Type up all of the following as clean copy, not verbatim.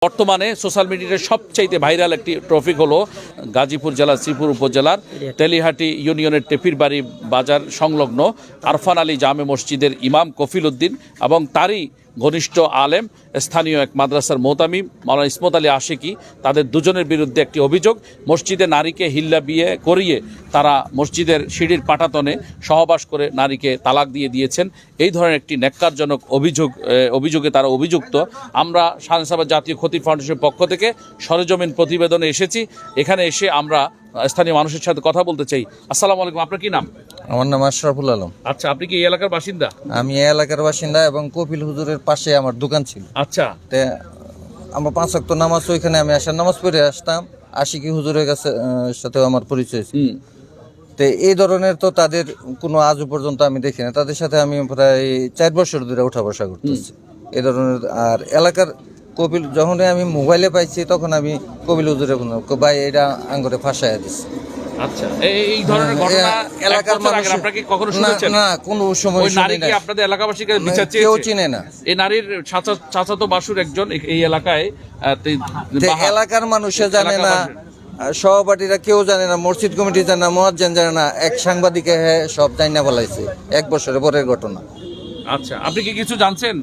বর্তমানে সোশ্যাল মিডিয়ার সবচাইতে ভাইরাল একটি টপিক হলো গাজীপুর জেলার শ্রীপুর উপজেলার তেলিহাটি ইউনিয়নের টেপিরবাড়ি বাজার সংলগ্ন আরফান আলী জামে মসজিদের ইমাম কফিল উদ্দিন এবং তারই ঘনিষ্ঠ আলেম স্থানীয় এক মাদ্রাসার মোহতামিম মাওলানা ইসমত আলী আশিকি, তাদের দুজনের বিরুদ্ধে একটি অভিযোগ। মসজিদে নারীকে হিল্লা বিয়ে করিয়ে তারা মসজিদের সিঁড়ির পাটাতনে সহবাস করে নারীকে তালাক দিয়েছেন। এই ধরনের একটি ন্যাক্কারজনক অভিযোগে তারা অভিযুক্ত। আমরা শাহজাহান জাতীয় ক্ষতি ফাউন্ডেশনের পক্ষ থেকে সরেজমিন প্রতিবেদনে এসেছি। এখানে এসে আমরা স্থানীয় মানুষের সাথে কথা বলতে চাই। আসসালামু আলাইকুম, আপনার কি নাম? আমার নাম আশরাফুল আলম। আচ্ছা, আপনি কি এই এলাকার বাসিন্দা? আমি এই এলাকার বাসিন্দা এবং কপিল হুজুরের পাশে আমার দোকান ছিল। আচ্ছা, তে আমরা 5 ওয়াক্ত নামাজ ওইখানে আমি আসার নামাজ পড়ে আসতাম। আশিকি হুজুরের কাছে সাথেও আমার পরিচয় ছিল। তো এই ধরনের তো তাদের কোনো আজও পর্যন্ত আমি দেখি না। তাদের সাথে আমি প্রায় 4 বছর ধরে উঠা বসা করতেছি এই ধরনের। আর এলাকার কপিল যখনই আমি মোবাইলে পাইছি তখন আমি কপিল হুজুরে ভাই এটা আঙ্গরে ফাঁসাইয়া দিচ্ছি। আচ্ছা, এই ধরনের ঘটনা এলাকার মানুষ আপনারা কি কখনো শুনেছেন? না, কোনো সময় ওই নারী কি আপনাদের এলাকাবাসীর কাছে বিচার চেয়েছে? কেউ চিনে না। এই নারীর চাচাতো বাসুর একজন এই এলাকায় এলাকার মানুষে জানে না, সহপাঠীরা কেউ জানে না, মসজিদ কমিটি জানে না, মুয়াজ্জিন জানে না, এক সাংবাদিকে সব জানি না বলাইছে 1 বছরের পরের ঘটনা। আচ্ছা, আপনি কি কিছু জানছেন?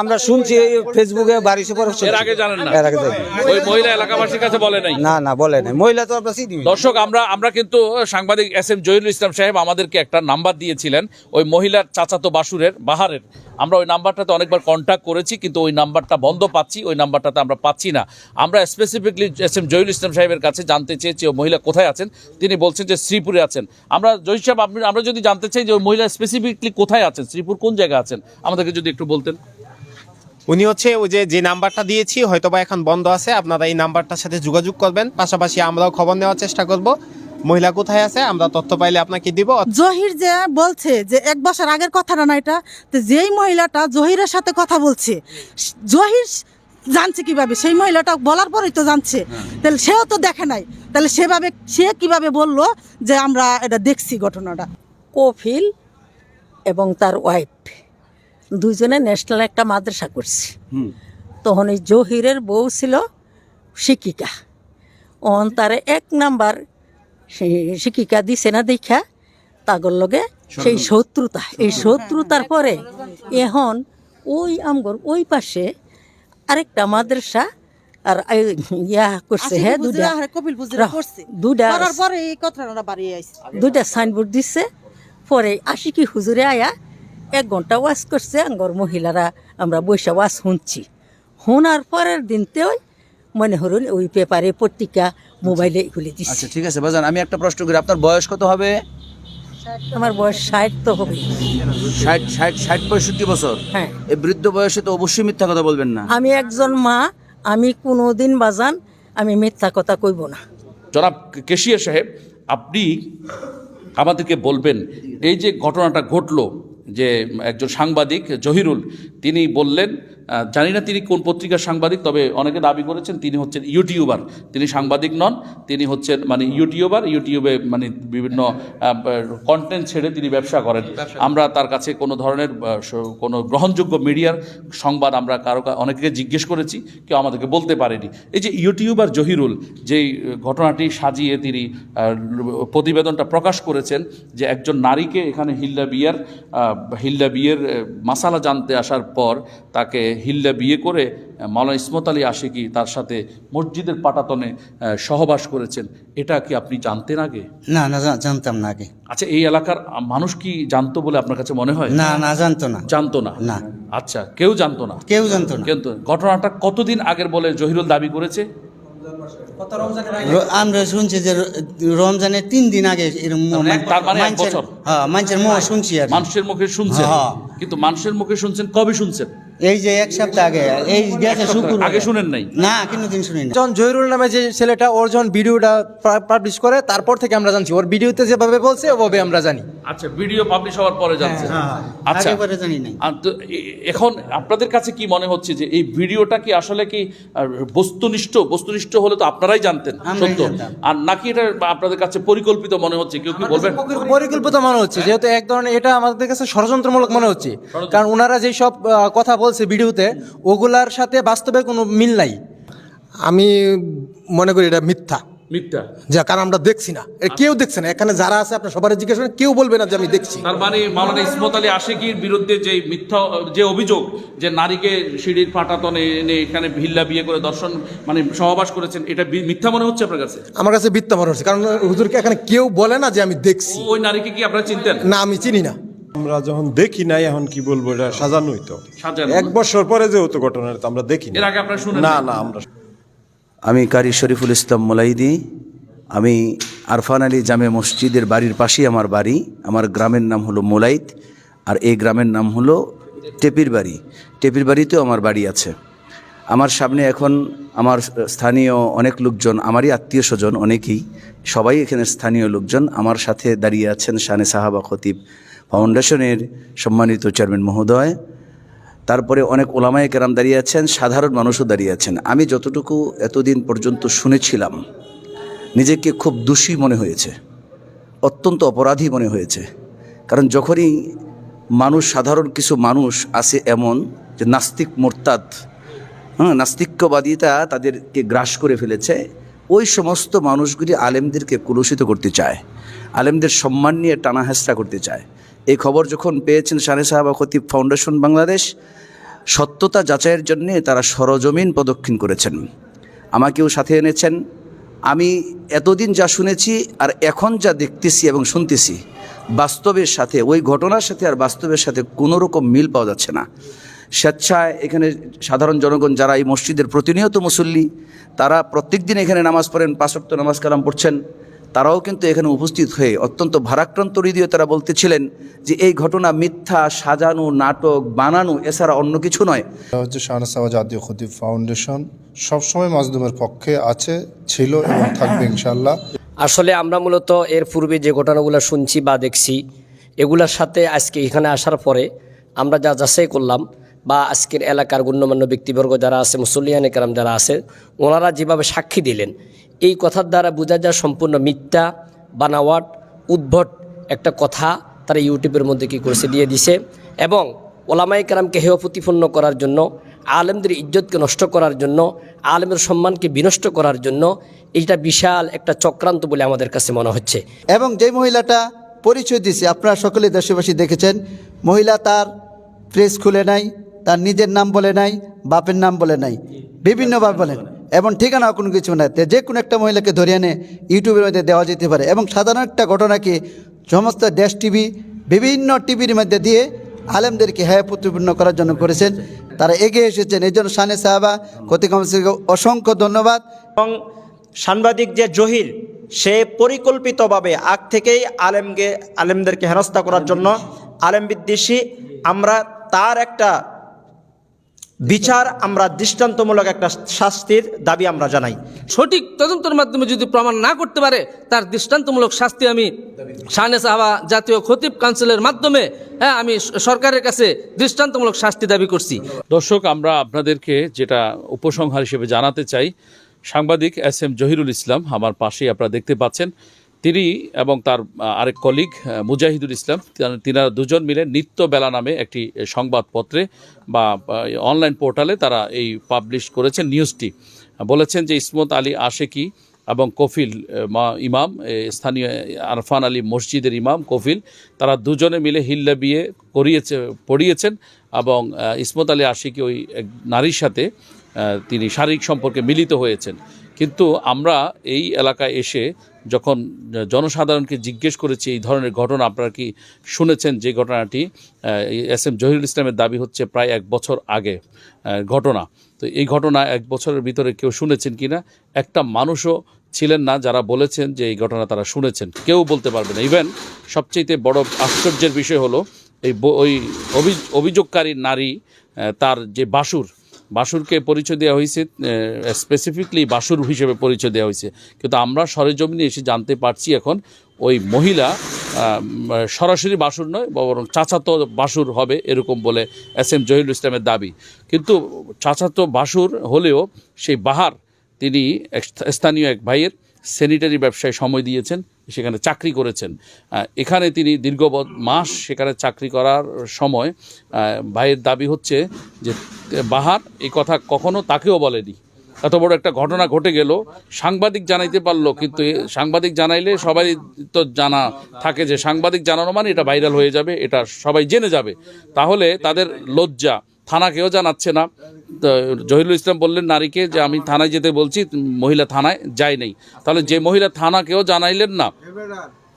আমরা শুনছি ফেসবুকে বাড়িতে এর আগে জানেন না? ওই মহিলা এলাকাবাসীর কাছে বলে নাই? না বলে নাই। মহিলা তো আমরা চিনি। দর্শক, আমরা কিন্তু সাংবাদিক SM জহিরুল ইসলাম সাহেব আমাদেরকে একটা নাম্বার দিয়েছিলেন ওই মহিলার চাচাতো বাসুরের বাহারের। আমরা ওই নাম্বারটাতে অনেকবার কন্ট্যাক্ট করেছি, কিন্তু ওই নাম্বারটা বন্ধ পাচ্ছি, ওই নাম্বারটাতে আমরা পাচ্ছি না। আমরা স্পেসিফিকলি SM জহিরুল ইসলাম সাহেবের কাছে জানতে চেয়েছি ওই মহিলা কোথায় আছেন। তিনি বলছেন যে শ্রীপুরে আছেন। আমরা জহির সাহেব, আমরা যদি জানতে চাই যে ওই মহিলা স্পেসিফিকলি কোথায় আছেন, শ্রীপুর কোন জায়গায় আছেন, আমাদেরকে যদি একটু বলতেন। উনি হচ্ছে ওই যে নাম্বারটা দিয়েছি হয়তোবা এখন বন্ধ আছে, আপনারা এই নাম্বারটার সাথে যোগাযোগ করবেন। পাশাপাশি আমরাও খবর নেওয়ার চেষ্টা করব মহিলা কোথায় আছে। আমরা তথ্য পাইলে আপনাকে দিব। জহির যে বলছে যে 1 বছর আগের কথাটা না, এটা তো যেই মহিলাটা জহিরের সাথে কথা বলছে, জহির জানছে কিভাবে? সেই মহিলাটা বলার পরেই তো জানছে। তাহলে সেও তো দেখে নাই, তাহলে সে কিভাবে বললো যে আমরা এটা দেখছি ঘটনাটা? কফিল এবং তার ওয়াইফ দুইজনে ন্যাশনাল একটা মাদ্রাসা করছে। তখন এই জহিরের বউ ছিল শিক্ষিকা। ওন তারে 1 নাম্বার শিক্ষিকা দিছে না দেখা তাগর লগে সেই শত্রুতা, এই শত্রুতার পরে এখন ওই আমগর ওই পাশে আরেকটা মাদ্রাসা আর ইয়া করছে। হ্যাঁ, দুইটা সাইনবোর্ড দিচ্ছে। পরে আশিকি হুজুরে আয়া 1 ঘন্টা ওয়াজ করছে। আঙ্গর মহিলারা আমরা বৈশা ওয়াজ শুনছি। শোনার পরের দিনতেও মনে হল ওই পেপারে পত্রিকা মোবাইলে খুলে দিচ্ছে। আচ্ছা, ঠিক আছে বাজান, আমি একটা প্রশ্ন করি, আপনার বয়স কত হবে? আমার বয়স 60 তো হবে। 65 বছর? হ্যাঁ। এই বৃদ্ধ বয়সে তো অবশ্যই মিথ্যা কথা বলবেন না। আমি একজন মা, আমি কোনোদিন বাজান আমি মিথ্যা কথা কইব না। জনাব কেশিয়া সাহেব, আপনি আমাদেরকে বলবেন এই যে ঘটনাটা ঘটলো, যে একজন সাংবাদিক জহিরুল তিনি বললেন, জানি না তিনি কোন পত্রিকার সাংবাদিক, তবে অনেকে দাবি করেছেন তিনি হচ্ছেন ইউটিউবার। তিনি সাংবাদিক নন, তিনি হচ্ছেন ইউটিউবে বিভিন্ন কন্টেন্ট ছেড়ে তিনি ব্যবসা করেন। আমরা তার কাছে কোনো ধরনের কোনো গ্রহণযোগ্য মিডিয়ার সংবাদ আমরা অনেকে জিজ্ঞেস করেছি, কেউ আমাদেরকে বলতে পারেনি। এই যে ইউটিউবার জহিরুল যেই ঘটনাটি সাজিয়ে তিনি প্রতিবেদনটা প্রকাশ করেছেন যে একজন নারীকে এখানে হিল্লা বিয়ের মাসালা জানতে আসার পর তাকে হিল্লা বিয়ে করে মাওলানা ইসমত আলী আশিকি তার সাথে মসজিদের পাটাতনে সহবাস করেছেন, এটা কি আপনি জানতেন আগে? না, জানতাম না আগে। আচ্ছা, এই এলাকার মানুষ কি জানতো বলে আপনার কাছে মনে হয়? না, জানতো না। জানতো না? না। আচ্ছা, কেউ জানতো না? কেউ জানতো না। কিন্তু ঘটনাটা কতদিন আগের বলে জহিরুল দাবি করেছে? আমরা শুনছি যে রমজানের 3 দিন আগে তার মানে 1 বছর। মানুষের মুখে শুনছি, মানুষের মুখে শুনছেন। কিন্তু মানুষের মুখে শুনছেন, কবে শুনছেন? এই যে এক সপ্তাহ আগে এই গেছে শুক্রবার আগে শুনেন নাই? না কোনোদিন শুনি না। যখন জহিরুল নামে যে ছেলেটা ওর যখন ভিডিওটা পাবলিশ করে তারপর থেকে আমরা জানছি, ওর ভিডিওতে যেভাবে বলছে ওভাবে আমরা জানি। আচ্ছা, ভিডিও পাবলিশ হওয়ার পরে জানছেন। আচ্ছা, আগে পরে জানি নাই। আর তো এখন আপনাদের কাছে কি মনে হচ্ছে যে এই ভিডিওটা কি আসলে কি বস্তুনিষ্ঠ হলে তো আপনারাই জানতেন আমরাই সত্য, জানতাম। আর নাকি এটা আপনাদের কাছে পরিকল্পিত মনে হচ্ছে? কেউ কি বলবেন? পরিকল্পিত মনে হচ্ছে, যেহেতু এক ধরনের এটা আমাদের কাছে ষড়যন্ত্রমূলক মনে হচ্ছে, কারণ ওনারা যেই সব কথা বলছে ভিডিওতে ওগুলার সাথে বাস্তবে কোনো মিল নাই। আমি মনে করি এটা মিথ্যা, মিথ্যা। যে কারণ আমরা দেখছি না, কেউ দেখছে না। এখানে যারা আছে আপনার সবার জিজ্ঞেস করেন, কেউ বলবে না যে আমি দেখছি। তার মানে মাওলানা ইসমত আলী আশিকির বিরুদ্ধে যে মিথ্যা যে অভিযোগ, যে নারীকে সিঁড়ির পাটাতনে এনে এখানে ভিল্লা বিয়ে করে দর্শন মানে সহবাস করেছেন, এটা মিথ্যা মনে হচ্ছে আপনার কাছে? আমার কাছে মিথ্যা মনে হচ্ছে, কারণ হুজুরকে এখানে কেউ বলে না যে আমি দেখছি। ওই নারীকে কি আপনারা চিনতেন? না, আমি চিনি না। আমরা যখন দেখি নাই, এখন কি বলবো, এটা সাজানোই তো। সাজানো? 1 বছর পরে যেহেতু ঘটনাটা তো আমরা দেখি এর আগে আপনারা শুনেন? না না, আমরা আমি কারি শরীফুল ইসলাম মোলাইদি। আমি আরফান আলী জামে মসজিদের বাড়ির পাশেই আমার বাড়ি। আমার গ্রামের নাম হলো মোলাইদ, আর এই গ্রামের নাম হলো টেপির বাড়ি। টেপির বাড়িতেও আমার বাড়ি আছে। আমার সামনে এখন আমার স্থানীয় অনেক লোকজন, আমারই আত্মীয় স্বজন অনেকেই, সবাই এখানে স্থানীয় লোকজন। আমার সাথে দাঁড়িয়ে আছেন শানে সাহাবা খতিব ফাউন্ডেশনের সম্মানিত চেয়ারম্যান মহোদয়, তারপরে অনেক ওলামায়ে কেরাম দাঁড়িয়ে আছেন, সাধারণ মানুষও দাঁড়িয়ে আছেন। আমি যতটুকু এতদিন পর্যন্ত শুনেছিলাম, নিজেকে খুব দোষী মনে হয়েছে, অত্যন্ত অপরাধী মনে হয়েছে। কারণ যখনই সাধারণ কিছু মানুষ আছে এমন যে নাস্তিক মোরতাদ, নাস্তিক্যবাদিতা তাদেরকে গ্রাস করে ফেলেছে, ওই সমস্ত মানুষগুলি আলেমদেরকে কলুষিত করতে চায়, আলেমদের সম্মান নিয়ে টানা হেঁচড়া করতে চায়। এই খবর যখন পেয়েছেন শানে সাহাবা খতিব ফাউন্ডেশন বাংলাদেশ, সত্যতা যাচাইয়ের জন্যে তারা সরজমিন প্রদক্ষিণ করেছেন, আমাকেও সাথে এনেছেন। আমি এতদিন যা শুনেছি আর এখন যা দেখতেছি এবং শুনতেছি, বাস্তবের সাথে, ওই ঘটনার সাথে আর বাস্তবের সাথে কোনো রকম মিল পাওয়া যাচ্ছে না। স্বেচ্ছায় এখানে সাধারণ জনগণ যারা এই মসজিদের প্রতিনিয়ত মুসল্লি, তারা প্রত্যেক দিন এখানে নামাজ পড়েন, 5 ওয়াক্ত নামাজ কালাম পড়ছেন, তারাও কিন্তু এখানে উপস্থিত হয়ে অত্যন্ত ভারাক্রান্ত হৃদয়ে তারা বলতেছিলেন যে এই ঘটনা মিথ্যা, সাজানো, নাটক, বানানো, এছাড়া অন্য কিছু নয়। এটা হচ্ছে শানে সাহাবা জাতীয় খতিব ফাউন্ডেশন সবসময় মাজলুমের পক্ষে আছে, ছিল এবং থাকবে ইনশাল্লাহ। আসলে আমরা মূলত এর পূর্বে যে ঘটনাগুলো শুনছি বা দেখছি, এগুলোর সাথে আজকে এখানে আসার পরে আমরা যা যাচাই করলাম, বা আজকের এলাকার গণ্যমান্য ব্যক্তিবর্গ যারা আছে, মুসল্লিয়ানে কেরাম যারা আছে, ওনারা যেভাবে সাক্ষী দিলেন, এই কথার দ্বারা বোঝা যায় সম্পূর্ণ মিথ্যা, বানাওয়াট, উদ্ভট একটা কথা তারা ইউটিউবের মধ্যে কী করেছে দিয়ে দিছে, এবং ওলামায়ে কেরামকে হেয় প্রতিপন্ন করার জন্য, আলেমদের ইজ্জতকে নষ্ট করার জন্য, আলেমের সম্মানকে বিনষ্ট করার জন্য এইটা বিশাল একটা চক্রান্ত বলে আমাদের কাছে মনে হচ্ছে। এবং যে মহিলাটা পরিচয় দিছে, আপনারা সকলে দেশবাসী দেখেছেন, মহিলা তার প্রেস খুলে নাই, তার নিজের নাম বলে নাই, বাপের নাম বলে নাই, বিভিন্নভাবে বলেন, এবং ঠিকানা কোনো কিছু নাই। যে কোনো একটা মহিলাকে ধরে এনে ইউটিউবের মধ্যে দেওয়া যেতে পারে, এবং সাধারণ একটা ঘটনাকে সমস্ত দেশ টিভি, বিভিন্ন টিভির মধ্যে দিয়ে আলেমদেরকে হ্যায় প্রতিপন্ন করার জন্য করেছেন। তারা এগিয়ে এসেছেন, এই জন্য শানে সাহাবা খতিব কমিটিকে অসংখ্য ধন্যবাদ। এবং সাংবাদিক যে জহির, সে পরিকল্পিতভাবে আগ থেকেই আলেমদেরকে হেনস্থা করার জন্য, আলেম বিদ্বেষী, আমরা তার একটা বিচার, আমরা দৃষ্টান্তমূলক একটা শাস্তির দাবি আমরা জানাই। সঠিক তদন্তের মাধ্যমে যদি প্রমাণ না করতে পারে, তার দৃষ্টান্তমূলক শাস্তি আমি শানে সাহাবা জাতীয় খতিব কাউন্সিলের মাধ্যমে আমি সরকারের কাছে দৃষ্টান্তমূলক শাস্তি দাবি করছি। দর্শক, আমরা আপনাদেরকে যেটা উপসংহার হিসেবে জানাতে চাই, সাংবাদিক SM জহিরুল ইসলাম আমার পাশেই আপনারা দেখতে পাচ্ছেন, তিনি এবং তার আরেক কলিগ মুজাহিদুল ইসলাম, তিনারা দুজন মিলে নিত্য বেলা নামে একটি সংবাদপত্রে বা অনলাইন পোর্টালে তারা এই পাবলিশ করেছেন নিউজটি। বলেছেন যে ইসমত আলী আশিকি এবং কফিল ইমাম, স্থানীয় আরফান আলী মসজিদের ইমাম কফিল, তারা দুজনে মিলে হিল্লা বিয়ে পড়িয়েছেন, এবং ইসমত আলী আশিকি ওই এক নারীর সাথে তিনি শারীরিক সম্পর্কে মিলিত হয়েছেন। কিন্তু আমরা এই এলাকায় এসে যখন জনসাধারণকে জিজ্ঞেস করেছি এই ধরনের ঘটনা আপনারা কি শুনেছেন, যে ঘটনাটি SM জহিরুল ইসলামের দাবি হচ্ছে প্রায় 1 বছর আগে ঘটনা, তো এই ঘটনা 1 বছরের ভিতরে কেউ শুনেছেন কিনা, একটা মানুষও ছিলেন না যারা বলেছেন যে এই ঘটনা তারা শুনেছেন, কেউ বলতে পারবে না। ইভেন সবচেয়ে বড় আশ্চর্যের বিষয় হলো ওই অভিযোগকারী নারী তার যে বাসুরকে পরিচয় দেওয়া হয়েছে, স্পেসিফিকলি বাসুর হিসেবে পরিচয় দেওয়া হয়েছে, কিন্তু আমরা সরেজমিনে এসে জানতে পারছি এখন ওই মহিলা সরাসরি বাসুর নয়, বরং চাচাতো বাসুর হবে এরকম বলে SM জহিরুল ইসলামের দাবি। কিন্তু চাচাতো বাসুর হলেও সেই বাহার তিনি স্থানীয় এক ভাইয়ের স্যানিটারি ব্যবসায় সময় দিয়েছেন, সেখানে চাকরি করেছেন। এখানে তিনি দীর্ঘ মাস সেখানে চাকরি করার সময় ভাইয়ের দাবি হচ্ছে যে বাহার এই কথা কখনো তাকেও বলেনি। এত বড় একটা ঘটনা ঘটে গেল, সাংবাদিক জানাইতে পারলো, কিন্তু সাংবাদিক জানাইলে সবাই তো জানা থাকে যে সাংবাদিক জানানো মানে এটা ভাইরাল হয়ে যাবে, এটা সবাই জেনে যাবে। তাহলে তাদের লজ্জা, থানাকেও জানাচ্ছে না। জহিরুল ইসলাম বললেন নারীকে যে আমি থানায় যেতে বলছি, মহিলা থানায় যায় নাই। তাহলে যে মহিলা থানাকেও জানাইলেন না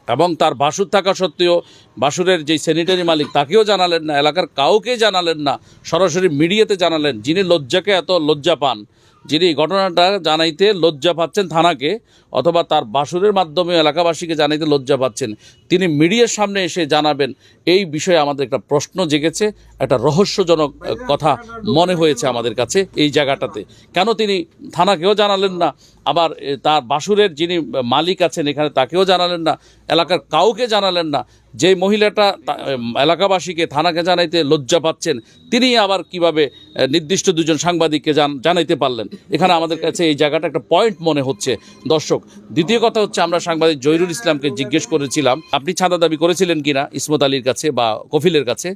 এবং তার বাসুর থাকা সত্ত্বেও বাসুরের যে স্যানিটারি মালিক তাকেও জানালেন না, এলাকার কাউকে জানালেন না, সরাসরি মিডিয়াতে জানালেন, যিনি লজ্জাকে এত লজ্জা পান, যিনি ঘটনাটা জানাইতে লজ্জা পাচ্ছেন থানাকে, অথবা তার বাসুরের মাধ্যমে এলাকাবাসীকে জানাইতে লজ্জা পাচ্ছেন, তিনি মিডিয়ার সামনে এসে জানাবেন, এই বিষয়ে আমাদের একটা প্রশ্ন জেগেছে, একটা রহস্যজনক কথা মনে হয়েছে আমাদের কাছে এই জায়গাটাতে। কেন তিনি থানাকেও জানালেন না, আবার তার বাসুরের যিনি মালিক আছেন এখানে তাকেও জানালেন না, এলাকার কাউকে জানালেন না? যে মহিলাটা এলাকাবাসীকে থানাকে জানাইতে লজ্জা পাচ্ছেন, তিনি আবার কিভাবে নির্দিষ্ট দুজন সাংবাদিককে জানাইতে পারলেন? এখানে আমাদের কাছে এই জায়গাটা একটা পয়েন্ট মনে হচ্ছে দর্শক। দ্বিতীয় কথা হচ্ছে, আমরা সাংবাদিক জহিরুল ইসলামকে জিজ্ঞেস করেছিলাম আপনি চাঁদা দাবি করেছিলেন কিনা ইসমত আলীর কাছে বা কফিলের কাছে।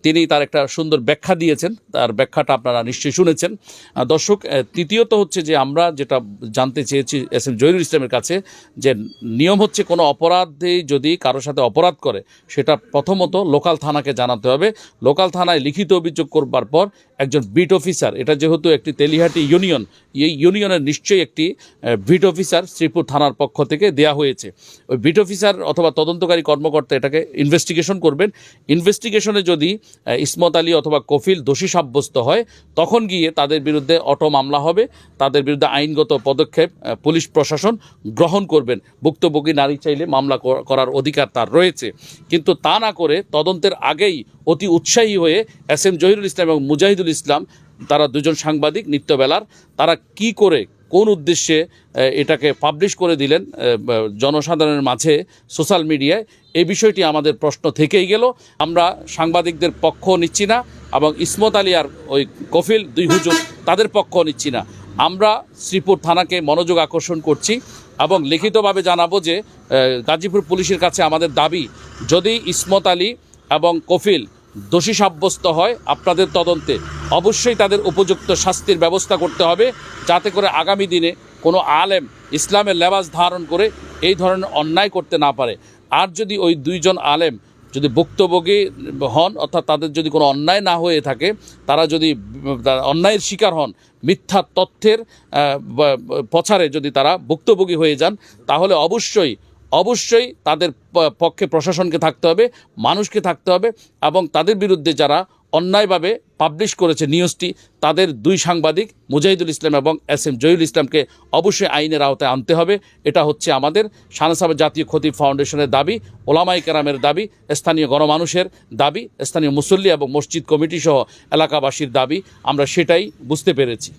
তিনি তার একটা সুন্দর ব্যাখ্যা দিয়েছেন, তার ব্যাখ্যাটা আপনারা নিশ্চয়ই শুনেছেন দর্শক। তৃতীয়ত হচ্ছে যে আমরা যেটা জানতে চেয়েছি SM জহিরুল ইসলামের কাছে, যে নিয়ম হচ্ছে কোনো অপরাধী যদি কারোর সাথে অপরাধ করে সেটা প্রথমত লোকাল থানাকে জানাতে হবে। লোকাল থানায় লিখিত অভিযোগ করবার পর একজন বিট অফিসার, এটা যেহেতু একটি তেলিহাটি ইউনিয়ন, এই ইউনিয়নের নিশ্চয়ই একটি বিট অফিসার শ্রীপুর থানার পক্ষ থেকে দেয়া হয়েছে। ওই বিট অফিসার অথবা তদন্তকারী কর্মকর্তা এটাকে ইনভেস্টিগেশন করবেন। ইনভেস্টিগেশনে যদি ইসমত আলী অথবা কফিল দোষী সাব্যস্ত হয়, তখন গিয়ে তাদের বিরুদ্ধে অটো মামলা হবে, তাদের বিরুদ্ধে আইনগত পদক্ষেপ পুলিশ প্রশাসন গ্রহণ করবেন। ভুক্তভোগী নারী চাইলে মামলা করার অধিকার তার রয়েছে, কিন্তু তা না করে তদন্তের আগেই অতি উৎসাহী হয়ে SM জহিরুল ইসলাম এবং মুজাহিদুল ইসলাম, তারা দুজন সাংবাদিক নিত্যবেলার, তারা কি করে কোন উদ্দেশ্যে এটাকে পাবলিশ করে দিলেন জনসাধারণের মাঝে সোশ্যাল মিডিয়ায়, এই বিষয়টি আমাদের প্রশ্ন থেকেই গেল। আমরা সাংবাদিকদের পক্ষ নিচ্ছি না এবং ইসমত আলী আর ওই কফিল দুই হুজুর তাদের পক্ষ নিচ্ছি না। আমরা শ্রীপুর থানাকে মনোযোগ আকর্ষণ করছি এবং লিখিতভাবে জানাবো যে গাজীপুর পুলিশের কাছে আমাদের দাবি, যদি ইসমত আলী এবং কফিল দোষী সাব্যস্ত হয় আপনাদের তদন্তে, অবশ্যই তাদের উপযুক্ত শাস্তির ব্যবস্থা করতে হবে, যাতে করে আগামী দিনে কোনো আলেম ইসলামের লেবাস ধারণ করে এই ধরনের অন্যায় করতে না পারে। আর যদি ওই দুইজন আলেম যদি ভুক্তভোগী হন, অর্থাৎ তাদের যদি কোনো অন্যায় না হয়ে থাকে, তারা যদি অন্যায়ের শিকার হন, মিথ্যা তথ্যের প্রচারে যদি তারা ভুক্তভোগী হয়ে যান, তাহলে অবশ্যই তাদের পক্ষে প্রশাসনকে থাকতে হবে, মানুষকে থাকতে হবে, এবং তাদের বিরুদ্ধে যারা অন্যায়ভাবে পাবলিশ করেছে নিউজটি, তাদের দুই সাংবাদিক মুজাহিদুল ইসলাম এবং SM জহিরুল ইসলামকে অবশ্যই আইনের আওতায় আনতে হবে। এটা হচ্ছে আমাদের শাহনাসাব জাতীয় খতিব ফাউন্ডেশনের দাবি, ওলামায়ে কেরামের দাবি, স্থানীয় গণমানুষের দাবি, স্থানীয় মুসল্লি এবং মসজিদ কমিটি সহ এলাকাবাসীর দাবি। আমরা সেটাই বুঝতে পেরেছি।